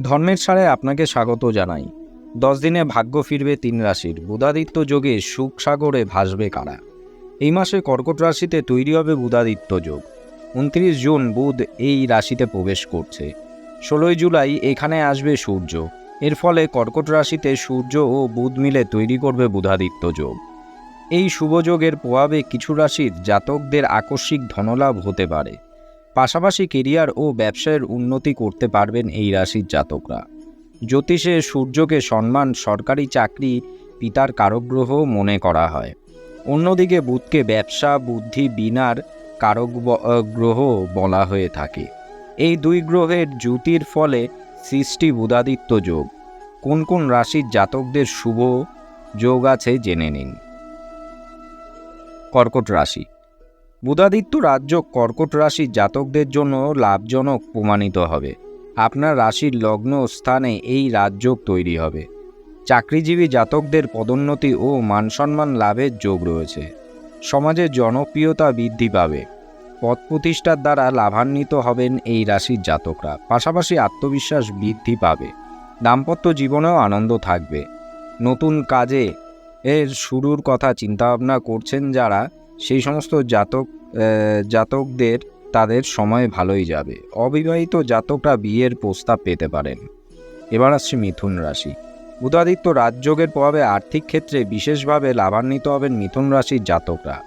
ধর্মের সারে আপনাকে স্বাগত জানাই। 10 দিনে ভাগ্য ফিরবে 3 রাশির। বুধাদিত্য যোগে সুখ সাগরে ভাসবে কারা। এই মাসে কর্কট রাশিতে তৈরি হবে বুধাদিত্য যোগ। 29 জুন বুধ এই রাশিতে প্রবেশ করছে। 16 জুলাই এখানে আসবে সূর্য। এর ফলে কর্কট রাশিতে সূর্য ও বুধ মিলে তৈরি করবে বুধাদিত্য যোগ। এই শুভযোগের প্রভাবে কিছু রাশির জাতকদের আকস্মিক ধনলাভ হতে পারে। পাশাপাশি কেরিয়ার ও ব্যবসায়ের উন্নতি করতে পারবেন এই রাশির জাতকরা। জ্যোতিষে সূর্যকে সম্মান, সরকারি চাকরি, পিতার কারকগ্রহ মনে করা হয়। অন্যদিকে বুধকে ব্যবসা, বুদ্ধি, বিনার কারক গ্রহ বলা হয়ে থাকে। এই দুই গ্রহের জ্যোতির ফলে সৃষ্টি বুধাদিত্য যোগ। কোন কোন রাশির জাতকদের শুভ যোগ আছে জেনে নিন। কর্কট রাশি। বুধাদিত্য রাজযোগ কর্কট রাশির জাতকদের জন্য লাভজনক প্রমাণিত হবে। আপনার রাশির লগ্ন স্থানে এই রাজযোগ তৈরি হবে। চাকরিজীবী জাতকদের পদোন্নতি ও মানসম্মান লাভের যোগ রয়েছে। সমাজে জনপ্রিয়তা বৃদ্ধি পাবে। পদ প্রতিষ্ঠার দ্বারা লাভান্বিত হবেন এই রাশির জাতকরা। পাশাপাশি আত্মবিশ্বাস বৃদ্ধি পাবে। দাম্পত্য জীবনেও আনন্দ থাকবে। নতুন কাজে এর শুরুর কথা চিন্তাভাবনা করছেন যারা, সেই সমস্ত জাতকদের তাদের সময় ভালোই যাবে। অবিবাহিত জাতকরা বিয়ের প্রস্তাব পেতে পারেন। এবার আসছে মিথুন রাশি। বুধাদিত্য রাজযোগের প্রভাবে আর্থিক ক্ষেত্রে বিশেষভাবে লাভান্বিত হবেন মিথুন রাশির জাতকরা।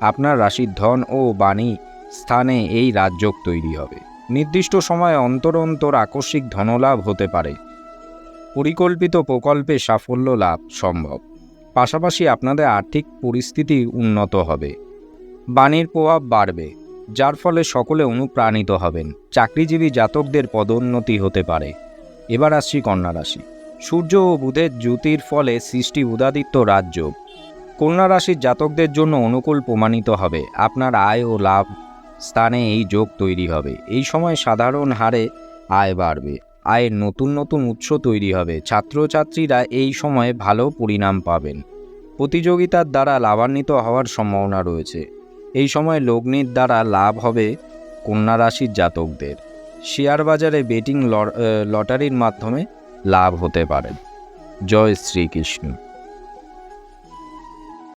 আপনার রাশির ধন ও বাণী স্থানে এই রাজযোগ তৈরি হবে। নির্দিষ্ট সময়ে অন্তর অন্তর আকস্মিক ধনলাভ হতে পারে। পরিকল্পিত প্রকল্পে সাফল্য লাভ সম্ভব। পাশাপাশি আপনাদের আর্থিক পরিস্থিতি উন্নত হবে। বাণীর প্রভাব বাড়বে, যার ফলে সকলে অনুপ্রাণিত হবেন। চাকরিজীবী জাতকদের পদোন্নতি হতে পারে। এবার আসছি কন্যা রাশি। সূর্য ও বুধের জ্যোতির ফলে সৃষ্টি বুধাদিত্য রাজযোগ। কন্যা রাশির জাতকদের জন্য অনুকূল প্রমাণিত হবে। আপনার আয় ও লাভ স্থানে এই যোগ তৈরি হবে। এই সময় সাধারণ হারে আয় বাড়বে। আয়ের নতুন নতুন উৎস তৈরি হবে। ছাত্রছাত্রীরা এই সময়ে ভালো পরিণাম পাবেন। প্রতিযোগিতার দ্বারা লাভান্বিত হওয়ার সম্ভাবনা রয়েছে। এই সময় লগ্নির দ্বারা লাভ হবে কন্যা রাশির জাতকদের। শেয়ার বাজারে বেটিং, লটারির মাধ্যমে লাভ হতে পারে। জয় শ্রীকৃষ্ণ।